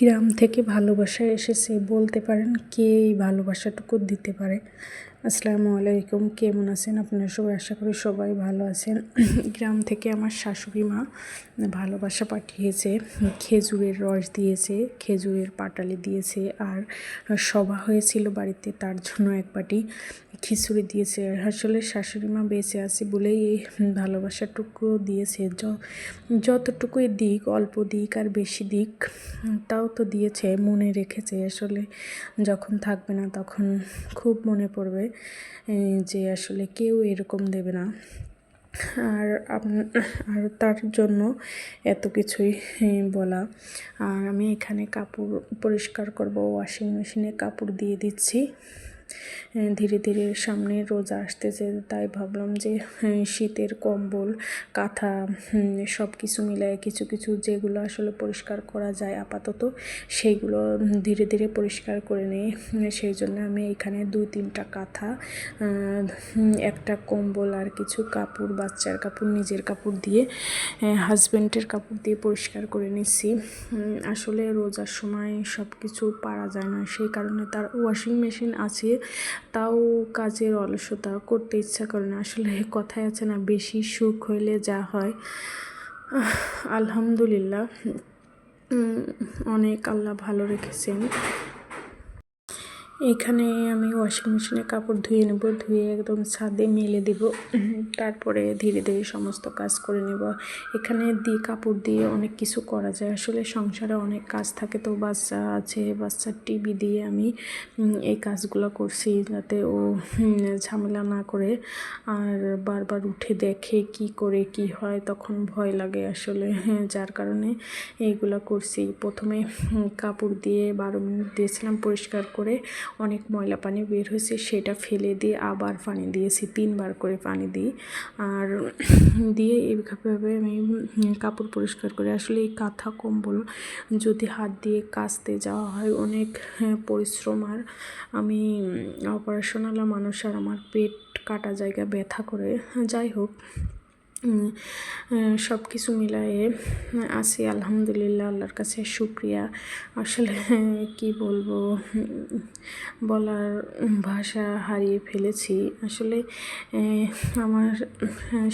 গ্রাম থেকে ভালোবাসা এসেছে বলতে পারেন, কে এই ভালোবাসাটুকু দিতে পারে। আসসালামু আলাইকুম, কেমন আছেন আপনারা সবাই? আশা করি সবাই ভালো আছেন। গ্রাম থেকে আমার শাশুড়ি মা ভালোবাসা পাঠিয়েছে, খেজুরের রস দিয়েছে, খেজুরের পাটালি দিয়েছে, আর সভা হয়েছিল বাড়িতে, তার জন্য এক বাটি খিচুড়ি দিয়েছে। আসলে শাশুড়ি মা বেঁচে আছে বলেই এই ভালোবাসাটুকু দিয়েছে। যতটুকুই দিক, অল্প দিক আর বেশি দিক, তাও তো দিয়েছে, মনে রেখেছে। আসলে যখন থাকবে না তখন খুব মনে পড়বে যে আসলে কেউ এরকম দেবে না। আর আর তার জন্য এত কিছুই বলা। আর আমি এখানে কাপড় পরিষ্কার করব, ওয়াশিং মেশিনে কাপড় দিয়ে দিচ্ছি। ধীরে ধীরে সামনে রোজা আসতেছে, তাই ভাবলাম যে শীতের কম্বল, কাঁথা, সব কিছু মিলায়ে কিছু কিছু যেগুলো আসলে পরিষ্কার করা যায় আপাতত, সেইগুলো ধীরে ধীরে পরিষ্কার করে নিই। সেই জন্য আমি এখানে 2-3টা কাঁথা, একটা কম্বল আর কিছু কাপড়, বাচ্চার কাপড়, নিজের কাপড় দিয়ে, হাজব্যান্ডের কাপড় দিয়ে পরিষ্কার করে নিচ্ছি। আসলে রোজার সময় সব কিছু পারা যায় না, সেই কারণে তার ওয়াশিং মেশিন আছে, তাও কাজের অলসতা, করতে ইচ্ছা করে না। আসলে কথায় আছে না, বেশি সুখ হইলে যা হয়। আলহামদুলিল্লাহ, অনেক আল্লাহ ভালো রেখেছেন। এখানে আমি ওয়াশিং মেশিনে কাপড় ধুয়ে নেব, ধুয়ে একদম ছাদে মেলে দেব, তারপরে ধীরে ধীরে সমস্ত কাজ করে নেব। এখানে কাপড় দিয়ে অনেক কিছু করা যায়। আসলে সংসারে অনেক কাজ থাকে, তো বাচ্চা আছে, বাচ্চার টিভি দিয়ে আমি এই কাজগুলো করছি যাতে ও ঝামেলা না করে। আর বারবার উঠে দেখে কি করে কি হয়, তখন ভয় লাগে আসলে, যার কারণে এইগুলো করছি। প্রথমে কাপড় দিয়ে 12 মিনিট দিয়েছিলাম পরিষ্কার করে, অনেক ময়লা পানি বের হয়েছে, সেটা ফেলে দিয়ে আবার পানি দিয়েছি, 3বার করে পানি দিই। আর দিয়ে এইভাবে আমি কাপড় পরিষ্কার করে। আসলে এই কাঁথা কম্বল যদি হাত দিয়ে কাচতে যাওয়া হয় অনেক পরিশ্রম। আর আমি অপারেশনাল মানুষ, আর আমার পেট কাটা জায়গা ব্যথা করে। যাই হোক, সব কিছু মিলায়ে আছি আলহামদুলিল্লাহ, আল্লাহর কাছে শুকরিয়া। আসলে কি বলবো, বলার ভাষা হারিয়ে ফেলেছি। আসলে আমার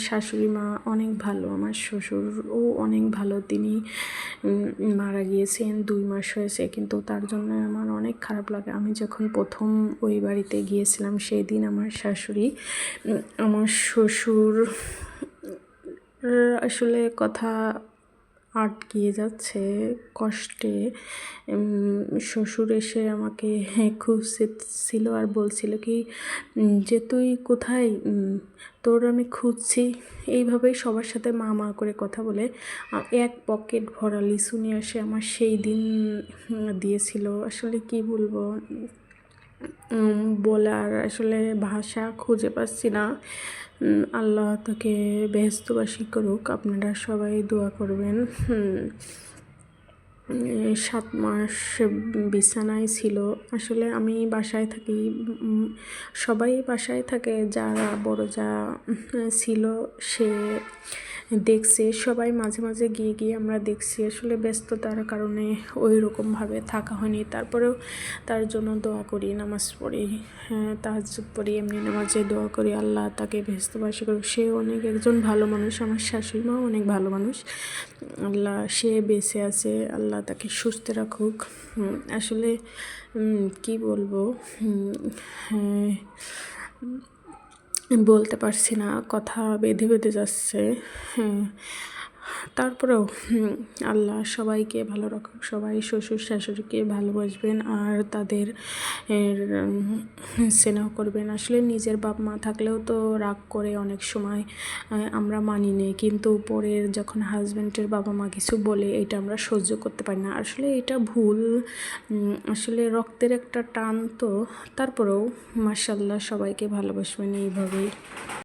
শাশুড়ি মা অনেক ভালো, আমার শ্বশুরও অনেক ভালো। তিনি মারা গিয়েছেন 2 মাস হয়েছে, কিন্তু তার জন্য আমার অনেক খারাপ লাগে। আমি যখন প্রথম ওই বাড়িতে গিয়েছিলাম, সেই দিন আমার শাশুড়ি, আমার শ্বশুর, আসলে কথা আটকিয়ে যাচ্ছে কষ্টে। শ্বশুর এসে আমাকে খুঁজছিল আর বলছিল কি যে তুই কোথায়, তোর আমি খুঁজছি। এইভাবেই সবার সাথে মা মা করে কথা বলে এক পকেট ভরা লিচু নিয়ে এসে আমার সেই দিন দিয়েছিল। আসলে কি বলবো, বলার আসলে ভাষা খুঁজে পাচ্ছি না। আল্লাহ তাকে বেহেশতবাসী করুক, আপনারা সবাই দোয়া করবেন। 7 মাস বিছানায় ছিল। আসলে আমি বাসায় থাকি, সবাই বাসায় থাকে, যারা বড় যা ছিল সে দেখছে, সবাই মাঝে মাঝে গিয়ে গিয়ে আমরা দেখছি। আসলে ব্যস্ততার কারণে ওই রকমভাবে থাকা হয়নি। তারপরেও তার জন্য দোয়া করি, নামাজ পড়ি, তাহাজ্জুদ পড়ি, এমনি নামাজে দোয়া করি আল্লাহ তাকে বেহেশতবাসী করুক। সে অনেক একজন ভালো মানুষ, আমার শাশুড়ি মাও অনেক ভালো মানুষ। আল্লাহ, সে বেঁচে আছে, আল্লাহ তাকে সুস্থ রাখুক। আসলে কি বলবো, বলতে পারছি না, কথা বেঁধে বেঁধে যাচ্ছে। তারপরেও আল্লাহ সবাইকে ভালো রাখুক, সবাই শ্বশুর শাশুড়িকে ভালোবাসবেন আর তাদের স্নেহ করবেন। আসলে নিজের বাপ মা থাকলেও তো রাগ করে অনেক সময়, আমরা মানি নেই, কিন্তু পরের যখন হাজব্যান্ডের বাবা মা কিছু বলে এটা আমরা সহ্য করতে পারি না। আসলে এটা ভুল, আসলে রক্তের একটা টান তো। তারপরেও মাশাআল্লাহ সবাইকে ভালোবাসবেন এইভাবেই।